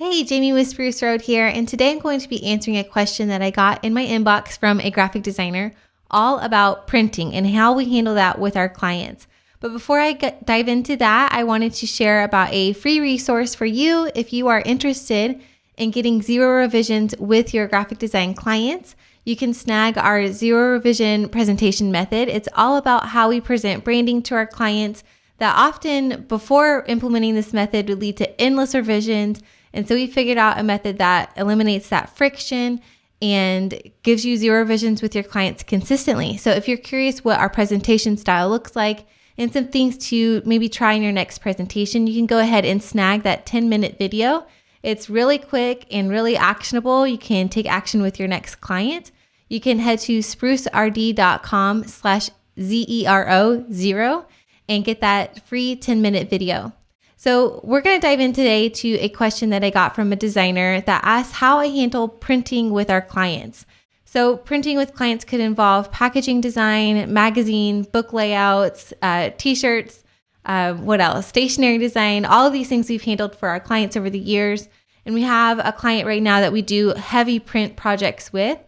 Hey, Jamie with Spruce Road here, and today I'm going to be answering a question that I got in my inbox from a graphic designer all about printing and how we handle that with our clients. But before I dive into that, I wanted to share about a free resource for you if you are interested in getting zero revisions with your graphic design clients. You can snag our zero revision presentation method. It's all about how we present branding to our clients that often before implementing this method would lead to endless revisions. And so we figured out a method that eliminates that friction and gives you zero revisions with your clients consistently. So if you're curious what our presentation style looks like and some things to maybe try in your next presentation, you can go ahead and snag that 10-minute video. It's really quick and really actionable. You can take action with your next client. You can head to sprucerd.com/ZERO0 and get that free 10-minute video. So we're going to dive in today to a question that I got from a designer that asked how I handle printing with our clients. So printing with clients could involve packaging design, magazine, book layouts, t-shirts, what else? Stationery design, all of these things we've handled for our clients over the years. And we have a client right now that we do heavy print projects with.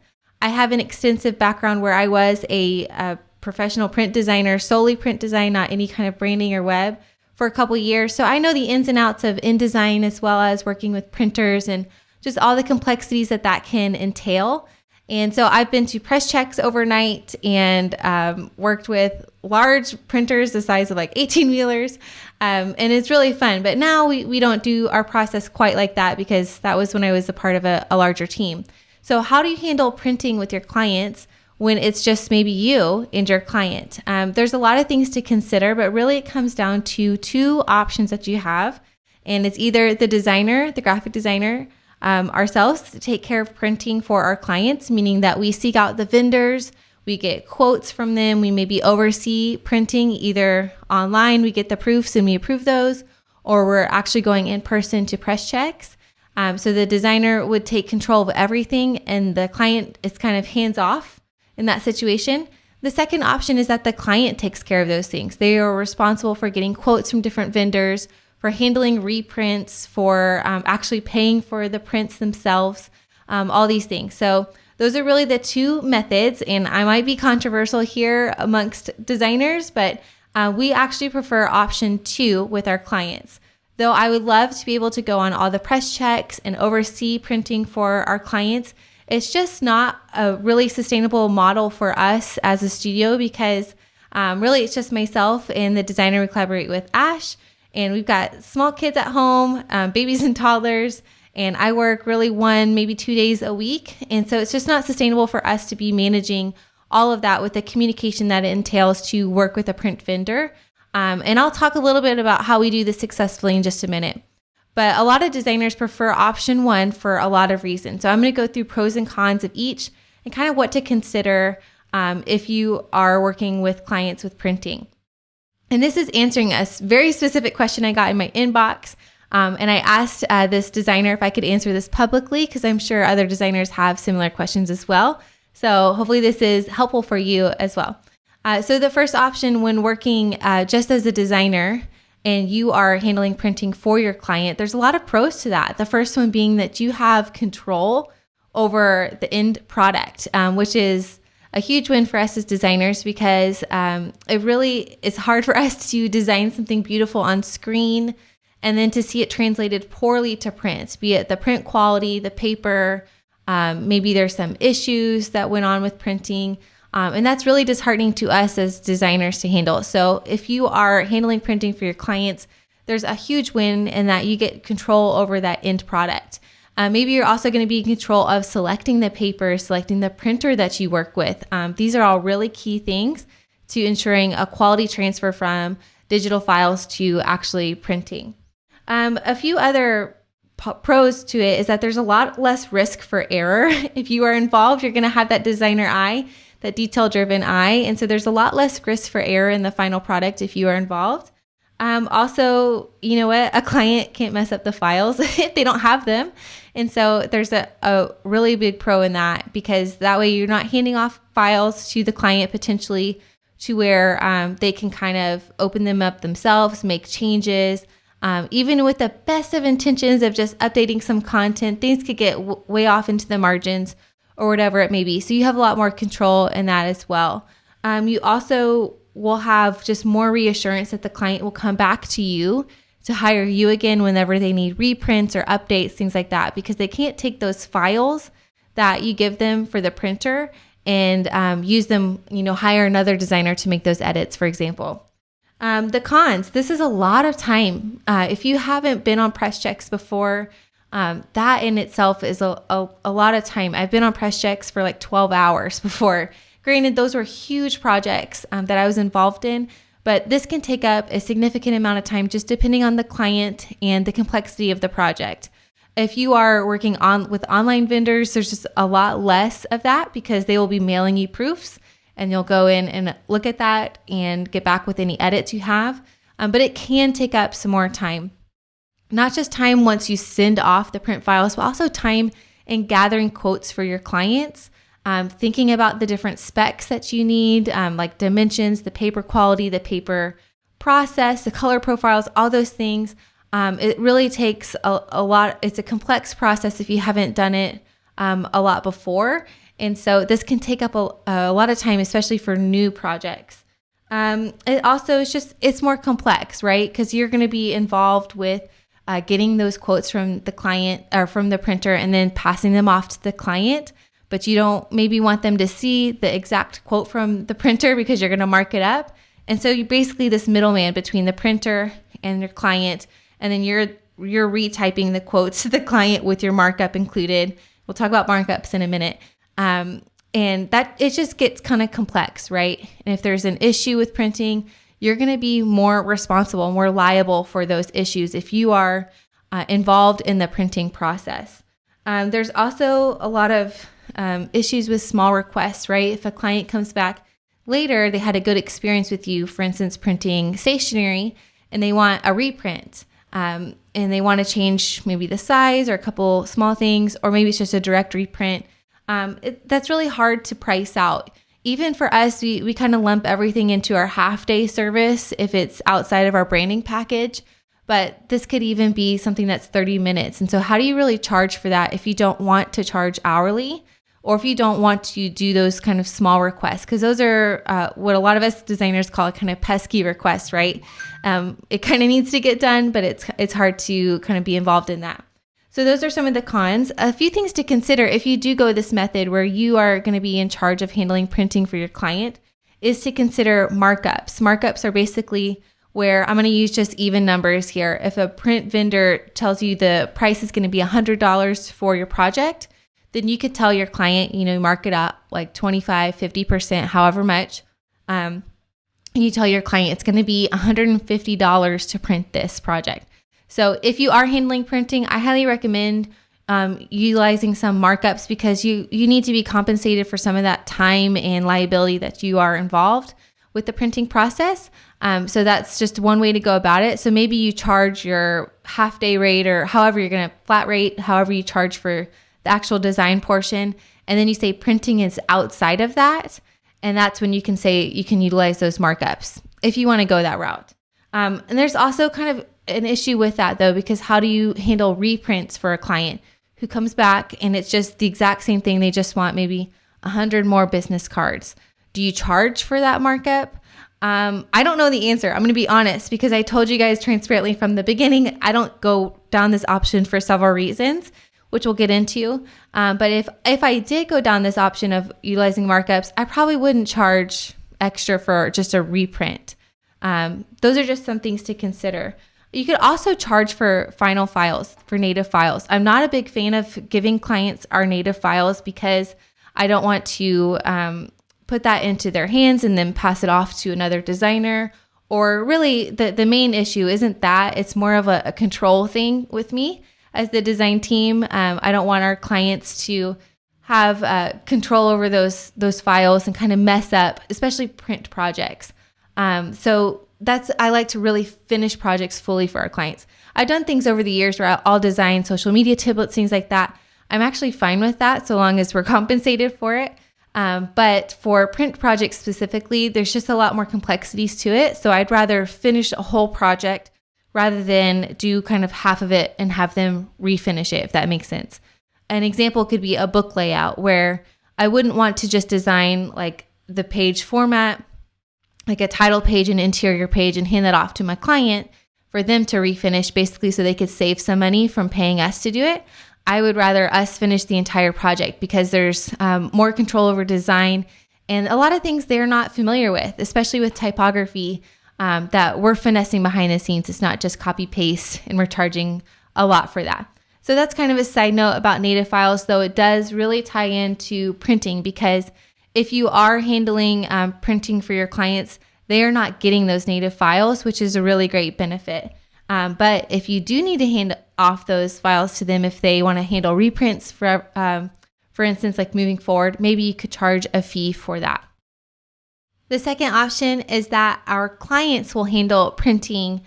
I have an extensive background where I was a professional print designer, solely print design, not any kind of branding or web, for a couple years. So I know the ins and outs of InDesign as well as working with printers and just all the complexities that can entail. And so I've been to press checks overnight and worked with large printers the size of like 18-wheelers. And it's really fun. But now we don't do our process quite like that because that was when I was a part of a larger team. So how do you handle printing with your clients when it's just maybe you and your client? There's a lot of things to consider, but really it comes down to two options that you have. And it's either the designer, the graphic designer, ourselves to take care of printing for our clients, meaning that we seek out the vendors, we get quotes from them, we maybe oversee printing either online, we get the proofs and we approve those, or we're actually going in person to press checks. So the designer would take control of everything and the client is kind of hands off in that situation. The second option is that the client takes care of those things. They are responsible for getting quotes from different vendors, for handling reprints, for actually paying for the prints themselves, all these things. So those are really the two methods, and I might be controversial here amongst designers, but we actually prefer option 2 with our clients. Though I would love to be able to go on all the press checks and oversee printing for our clients, it's just not a really sustainable model for us as a studio because really it's just myself and the designer we collaborate with, Ash, and we've got small kids at home, babies and toddlers, and I work really 1, maybe 2 days a week. And so it's just not sustainable for us to be managing all of that with the communication that it entails to work with a print vendor. And I'll talk a little bit about how we do this successfully in just a minute. But a lot of designers prefer option 1 for a lot of reasons. So I'm going to go through pros and cons of each and kind of what to consider if you are working with clients with printing. And this is answering a very specific question I got in my inbox. And I asked this designer if I could answer this publicly because I'm sure other designers have similar questions as well. So hopefully this is helpful for you as well. So the first option when working just as a designer and you are handling printing for your client, there's a lot of pros to that. The first one being that you have control over the end product, which is a huge win for us as designers because it really is hard for us to design something beautiful on screen and then to see it translated poorly to print, be it the print quality, the paper, maybe there's some issues that went on with printing. And that's really disheartening to us as designers to handle. So if you are handling printing for your clients, there's a huge win in that you get control over that end product. Maybe you're also going to be in control of selecting the paper, selecting the printer that you work with. These are all really key things to ensuring a quality transfer from digital files to actually printing. A few other pros to it is that there's a lot less risk for error. If you are involved, you're going to have that designer eye, that detail-driven eye. And so there's a lot less risk for error in the final product if you are involved. Also, you know what? A client can't mess up the files if they don't have them. And so there's a really big pro in that because that way you're not handing off files to the client potentially to where they can kind of open them up themselves, make changes, Even with the best of intentions of just updating some content, things could get way off into the margins or whatever it may be. So you have a lot more control in that as well. You also will have just more reassurance that the client will come back to you to hire you again whenever they need reprints or updates, things like that, because they can't take those files that you give them for the printer and use them, hire another designer to make those edits, for example. The cons, this is a lot of time. If you haven't been on PressChecks before, that in itself is a lot of time. I've been on PressChecks for like 12 hours before. Granted, those were huge projects that I was involved in, but this can take up a significant amount of time just depending on the client and the complexity of the project. If you are working with online vendors, there's just a lot less of that because they will be mailing you proofs and you'll go in and look at that and get back with any edits you have. But it can take up some more time. Not just time once you send off the print files, but also time in gathering quotes for your clients, thinking about the different specs that you need, like dimensions, the paper quality, the paper process, the color profiles, all those things. It really takes a lot. It's a complex process if you haven't done it a lot before. And so this can take up a lot of time, especially for new projects. It also it's more complex, right? Because you're going to be involved with getting those quotes from the client or from the printer and then passing them off to the client. But you don't maybe want them to see the exact quote from the printer because you're going to mark it up. And so you're basically this middleman between the printer and your client. And then you're retyping the quotes to the client with your markup included. We'll talk about markups in a minute. And that it just gets kind of complex, right? And if there's an issue with printing, you're going to be more responsible, more liable for those issues if you are involved in the printing process. There's also a lot of issues with small requests, right? If a client comes back later, they had a good experience with you, for instance, printing stationery, and they want a reprint. And they want to change maybe the size or a couple small things, or maybe it's just a direct reprint. That's really hard to price out. Even for us, we kind of lump everything into our half-day service if it's outside of our branding package. But this could even be something that's 30 minutes. And so how do you really charge for that if you don't want to charge hourly, or if you don't want to do those kind of small requests? Because those are what a lot of us designers call kind of pesky requests, right? It kind of needs to get done, but it's hard to kind of be involved in that. So those are some of the cons. A few things to consider if you do go this method where you are going to be in charge of handling printing for your client is to consider markups. Markups are basically where I'm going to use just even numbers here. If a print vendor tells you the price is going to be $100 for your project, then you could tell your client, mark it up like 25, 50%, however much. And you tell your client it's going to be $150 to print this project. So if you are handling printing, I highly recommend utilizing some markups because you need to be compensated for some of that time and liability that you are involved with the printing process. So that's just one way to go about it. So maybe you charge your half day rate or however you're going to flat rate, however you charge for the actual design portion. And then you say printing is outside of that. And that's when you can say you can utilize those markups if you want to go that route. And there's also kind of an issue with that though, because how do you handle reprints for a client who comes back and it's just the exact same thing? They just want maybe 100 more business cards. Do you charge for that markup? I don't know the answer. I'm going to be honest because I told you guys transparently from the beginning, I don't go down this option for several reasons, which we'll get into. But if I did go down this option of utilizing markups, I probably wouldn't charge extra for just a reprint. Those are just some things to consider. You could also charge for final files, for native files. I'm not a big fan of giving clients our native files because I don't want to put that into their hands and then pass it off to another designer. Or really, the main issue isn't that. It's more of a control thing with me as the design team. I don't want our clients to have control over those files and kind of mess up, especially print projects. So I like to really finish projects fully for our clients. I've done things over the years where I'll design social media templates, things like that. I'm actually fine with that so long as we're compensated for it. But for print projects specifically, there's just a lot more complexities to it. So I'd rather finish a whole project rather than do kind of half of it and have them refinish it, if that makes sense. An example could be a book layout where I wouldn't want to just design like the page format, like a title page and interior page, and hand that off to my client for them to refinish, basically so they could save some money from paying us to do it. I would rather us finish the entire project because there's more control over design and a lot of things they're not familiar with, especially with typography, that we're finessing behind the scenes. It's not just copy paste, and we're charging a lot for that. So that's kind of a side note about native files, though it does really tie into printing, because if you are handling printing for your clients, they are not getting those native files, which is a really great benefit. But if you do need to hand off those files to them, if they want to handle reprints, for instance, like moving forward, maybe you could charge a fee for that. The second option is that our clients will handle printing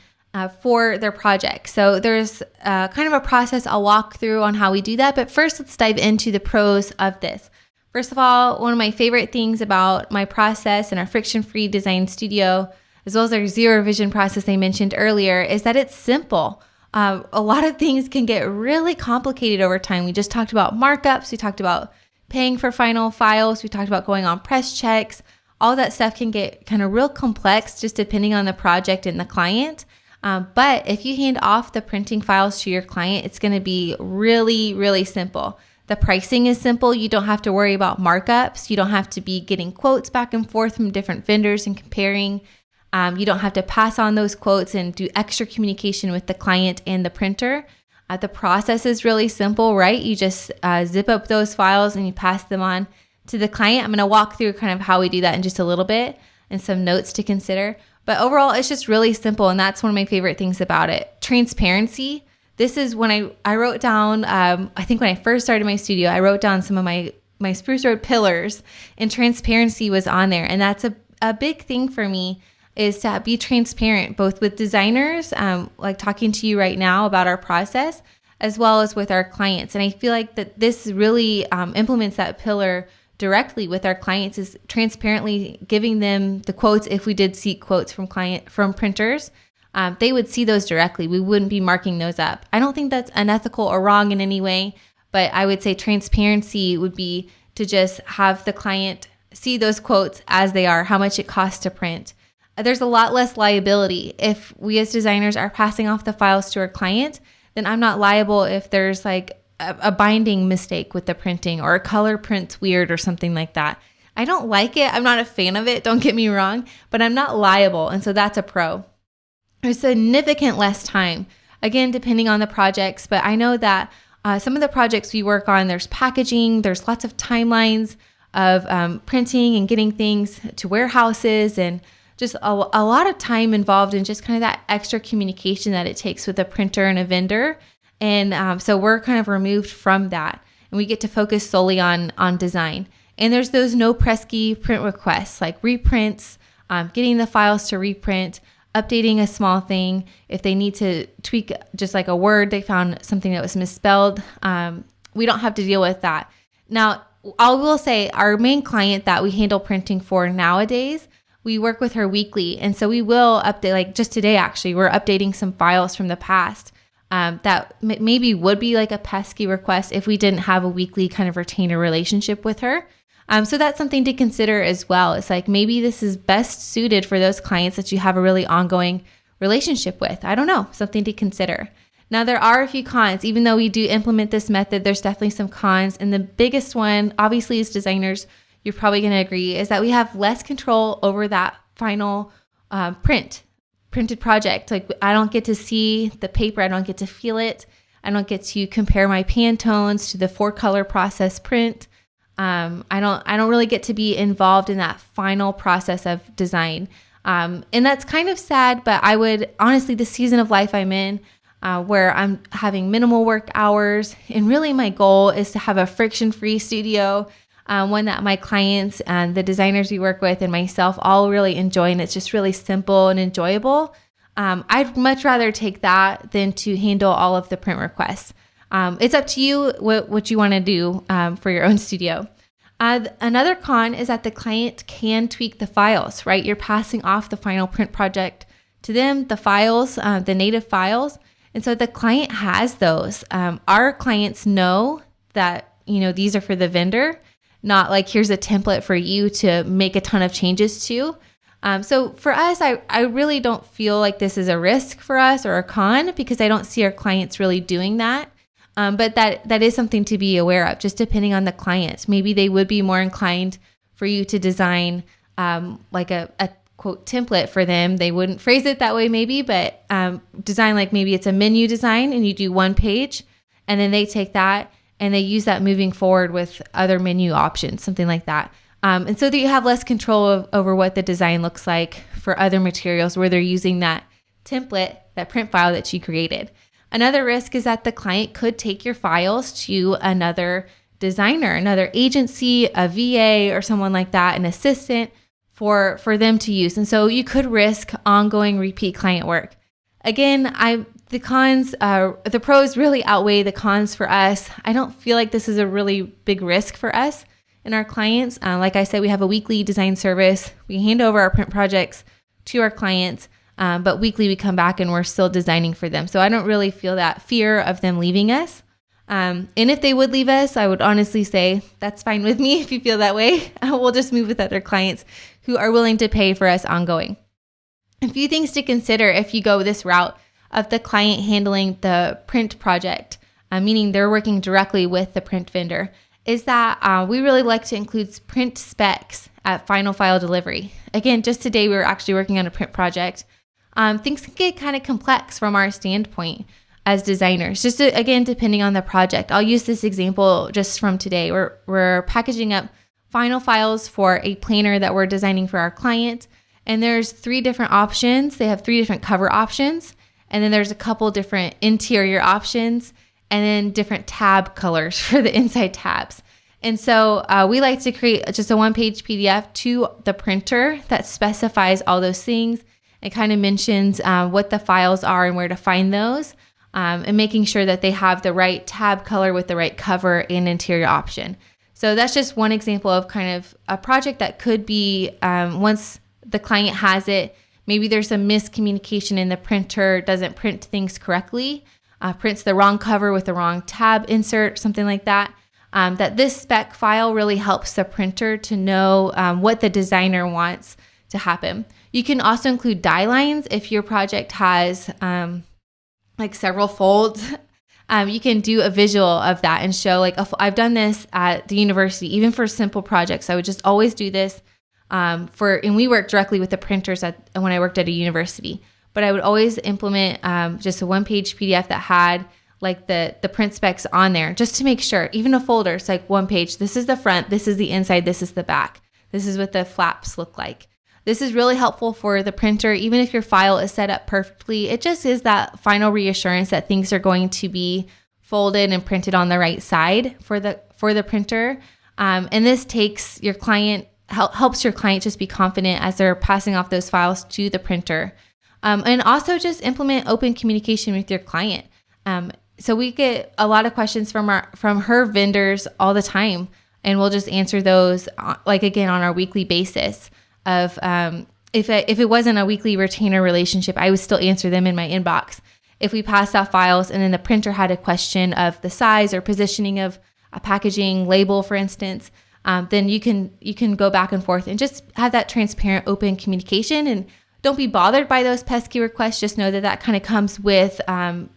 for their project. So there's kind of a process I'll walk through on how we do that. But first, let's dive into the pros of this. First of all, one of my favorite things about my process and our friction-free design studio, as well as our zero revision process I mentioned earlier, is that it's simple. A lot of things can get really complicated over time. We just talked about markups. We talked about paying for final files. We talked about going on press checks. All that stuff can get kind of real complex just depending on the project and the client. But if you hand off the printing files to your client, it's going to be really, really simple. The pricing is simple. You don't have to worry about markups. You don't have to be getting quotes back and forth from different vendors and comparing. You don't have to pass on those quotes and do extra communication with the client and the printer. The process is really simple, right? You just zip up those files and you pass them on to the client. I'm going to walk through kind of how we do that in just a little bit and some notes to consider. But overall, it's just really simple, and that's one of my favorite things about it. Transparency. This is when I wrote down, I think when I first started my studio, I wrote down some of my Spruce Road pillars, and transparency was on there. And that's a big thing for me, is to be transparent, both with designers, like talking to you right now about our process, as well as with our clients. And I feel like that this really implements that pillar directly with our clients, is transparently giving them the quotes. If we did seek quotes from printers, they would see those directly. We wouldn't be marking those up. I don't think that's unethical or wrong in any way, but I would say transparency would be to just have the client see those quotes as they are, how much it costs to print. There's a lot less liability. If we as designers are passing off the files to our client, then I'm not liable if there's like a binding mistake with the printing, or a color print's weird or something like that. I don't like it. I'm not a fan of it. Don't get me wrong, but I'm not liable. And so that's a pro. There's significant less time, again, depending on the projects. But I know that some of the projects we work on, there's packaging, there's lots of timelines of printing and getting things to warehouses, and just a lot of time involved in just kind of that extra communication that it takes with a printer and a vendor. And so we're kind of removed from that, and we get to focus solely on design. And there's those no Presky print requests, like reprints, getting the files to reprint, updating a small thing. If they need to tweak just like a word, they found something that was misspelled, we don't have to deal with that. Now, I will say our main client that we handle printing for nowadays, we work with her weekly. And so we will update, like just today, actually, we're updating some files from the past that maybe would be like a pesky request if we didn't have a weekly kind of retainer relationship with her. So that's something to consider as well. It's like maybe this is best suited for those clients that you have a really ongoing relationship with. I don't know, something to consider. Now, there are a few cons. Even though we do implement this method, there's definitely some cons. And the biggest one, obviously, as designers, you're probably going to agree, is that we have less control over that final printed project. Like, I don't get to see the paper. I don't get to feel it. I don't get to compare my Pantones to the 4-color process print. I don't really get to be involved in that final process of design. And that's kind of sad, but I would honestly, the season of life I'm in, where I'm having minimal work hours, and really my goal is to have a friction-free studio, one that my clients and the designers we work with and myself all really enjoy, and it's just really simple and enjoyable. I'd much rather take that than to handle all of the print requests. It's up to you what you want to do for your own studio. Another con is that the client can tweak the files, right? You're passing off the final print project to them the files, the native files. And so the client has those. Our clients know that, these are for the vendor, not like here's a template for you to make a ton of changes to. So for us, I really don't feel like this is a risk for us or a con, because I don't see our clients really doing that. But that is something to be aware of, just depending on the clients. Maybe they would be more inclined for you to design like a quote template for them. They wouldn't phrase it that way maybe, but design like maybe it's a menu design and you do one page, and then they take that and they use that moving forward with other menu options, something like that. And so that you have less control over what the design looks like for other materials where they're using that template, that print file that you created. Another risk is that the client could take your files to another designer, another agency, a VA or someone like that, an assistant for them to use. And so you could risk ongoing repeat client work. Again, the pros really outweigh the cons for us. I don't feel like this is a really big risk for us and our clients. Like I said, we have a weekly design service. We hand over our print projects to our clients. But weekly we come back and we're still designing for them. So I don't really feel that fear of them leaving us. And if they would leave us, I would honestly say that's fine with me if you feel that way. We'll just move with other clients who are willing to pay for us ongoing. A few things to consider if you go this route of the client handling the print project, meaning they're working directly with the print vendor, is that we really like to include print specs at final file delivery. Again, just today we were actually working on a print project. Things can get kind of complex from our standpoint as designers, again, depending on the project. I'll use this example just from today. We're packaging up final files for a planner that we're designing for our client. And there's 3 different options. They have 3 different cover options. And then there's a couple different interior options and then different tab colors for the inside tabs. And so we like to create just a 1-page PDF to the printer that specifies all those things. It kind of mentions what the files are and where to find those, and making sure that they have the right tab color with the right cover and interior option. So that's just one example of kind of a project that could be, once the client has it, maybe there's a miscommunication in the printer, doesn't print things correctly, prints the wrong cover with the wrong tab insert, something like that. That this spec file really helps the printer to know what the designer wants to happen. You can also include die lines if your project has like several folds. You can do a visual of that and show I've done this at the university, even for simple projects. I would just always do this and we work directly with the printers when I worked at a university. But I would always implement just a 1-page PDF that had like the print specs on there, just to make sure. Even a folder, it's like 1 page. This is the front, this is the inside, this is the back. This is what the flaps look like. This is really helpful for the printer. Even if your file is set up perfectly, it just is that final reassurance that things are going to be folded and printed on the right side for the printer. And this takes your client, helps your client just be confident as they're passing off those files to the printer. And also just implement open communication with your client. So we get a lot of questions from her vendors all the time, and we'll just answer those again on our weekly basis. Of if it wasn't a weekly retainer relationship, I would still answer them in my inbox. If we passed out files and then the printer had a question of the size or positioning of a packaging label, for instance, then you can go back and forth and just have that transparent, open communication. And don't be bothered by those pesky requests. Just know that kind of comes with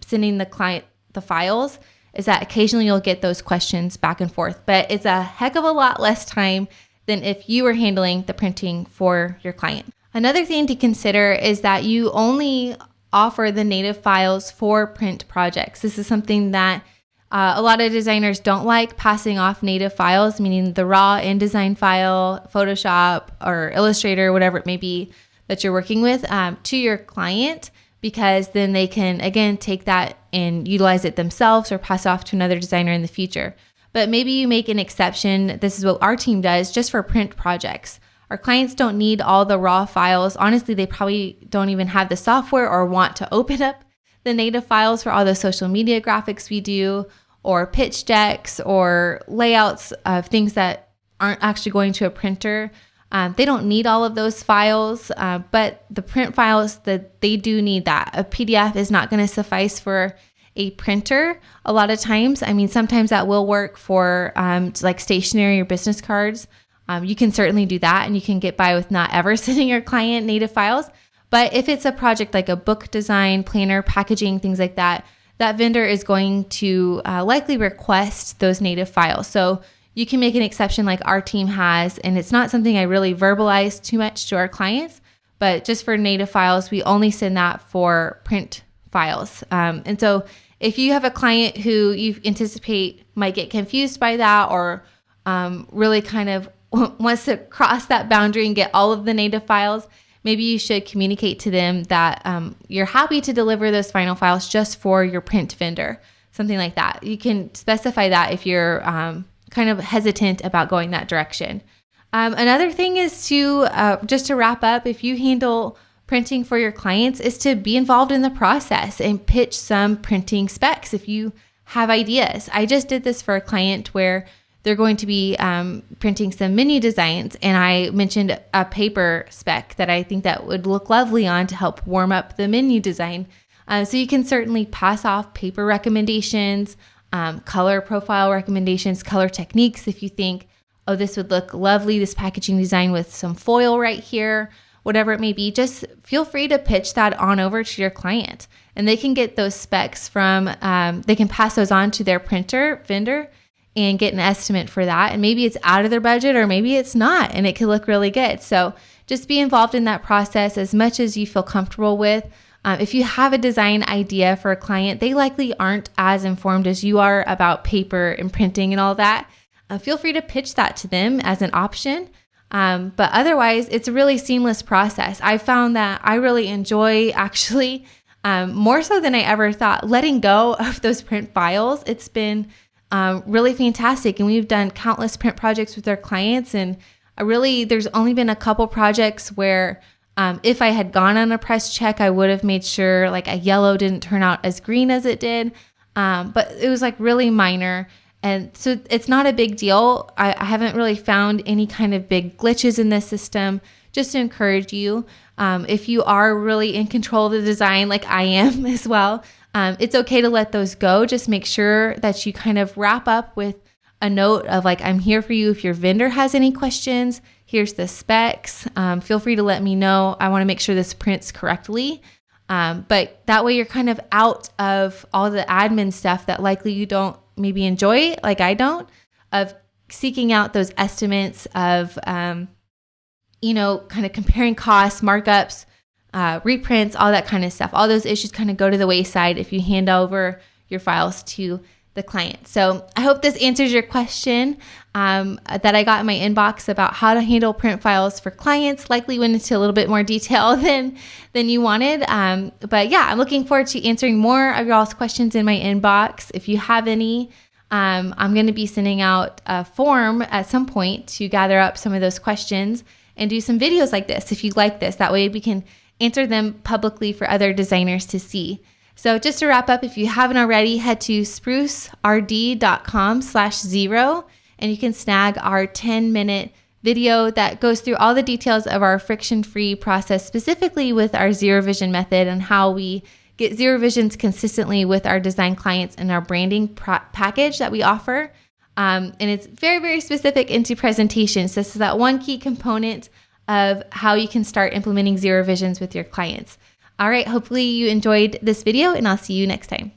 sending the client the files, is that occasionally you'll get those questions back and forth. But it's a heck of a lot less time than if you were handling the printing for your client. Another thing to consider is that you only offer the native files for print projects. This is something that a lot of designers don't like, passing off native files, meaning the raw InDesign file, Photoshop or Illustrator, whatever it may be that you're working with, to your client, because then they can, again, take that and utilize it themselves or pass off to another designer in the future. But maybe you make an exception. This is what our team does just for print projects. Our clients don't need all the raw files. Honestly, they probably don't even have the software or want to open up the native files for all the social media graphics we do, or pitch decks or layouts of things that aren't actually going to a printer. They don't need all of those files, but the print files, that they do need that. A PDF is not going to suffice for a printer a lot of times. I mean, sometimes that will work for like stationery or business cards. You can certainly do that, and you can get by with not ever sending your client native files. But if it's a project like a book design, planner, packaging, things like that, that vendor is going to likely request those native files. So you can make an exception like our team has, and it's not something I really verbalize too much to our clients, but just for native files, we only send that for print files. And so if you have a client who you anticipate might get confused by that, or really kind of wants to cross that boundary and get all of the native files, maybe you should communicate to them that you're happy to deliver those final files just for your print vendor, something like that. You can specify that if you're kind of hesitant about going that direction. Another thing is to, just to wrap up, if you handle printing for your clients, is to be involved in the process and pitch some printing specs if you have ideas. I just did this for a client where they're going to be printing some menu designs, and I mentioned a paper spec that I think that would look lovely on to help warm up the menu design. So you can certainly pass off paper recommendations, color profile recommendations, color techniques. If you think, oh, this would look lovely, this packaging design with some foil right here, whatever it may be, just feel free to pitch that on over to your client, and they can get those specs from, they can pass those on to their printer vendor and get an estimate for that. And maybe it's out of their budget, or maybe it's not, and it could look really good. So just be involved in that process as much as you feel comfortable with. If you have a design idea for a client, they likely aren't as informed as you are about paper and printing and all that. Feel free to pitch that to them as an option. But otherwise, it's a really seamless process. I found that I really enjoy, actually, more so than I ever thought, letting go of those print files. It's been really fantastic. And we've done countless print projects with our clients. And there's only been a couple projects where if I had gone on a press check, I would have made sure like a yellow didn't turn out as green as it did. But it was like really minor. And so it's not a big deal. I haven't really found any kind of big glitches in this system. Just to encourage you, if you are really in control of the design, like I am as well, it's okay to let those go. Just make sure that you kind of wrap up with a note of like, I'm here for you if your vendor has any questions. Here's the specs. Feel free to let me know. I want to make sure this prints correctly. But that way you're kind of out of all the admin stuff that likely you don't maybe enjoy, like I don't, of seeking out those estimates of, kind of comparing costs, markups, reprints, all that kind of stuff. All those issues kind of go to the wayside if you hand over your files to the client. So I hope this answers your question that I got in my inbox about how to handle print files for clients. Likely went into a little bit more detail than you wanted. But yeah, I'm looking forward to answering more of y'all's questions in my inbox. If you have any, I'm going to be sending out a form at some point to gather up some of those questions and do some videos like this if you like this. That way we can answer them publicly for other designers to see. So just to wrap up, if you haven't already, head to sprucerd.com/0, and you can snag our 10-minute video that goes through all the details of our friction-free process, specifically with our Zero Vision method and how we get Zero Visions consistently with our design clients and our branding package that we offer. And it's very, very specific into presentations. This is that one key component of how you can start implementing Zero Visions with your clients. All right, hopefully you enjoyed this video, and I'll see you next time.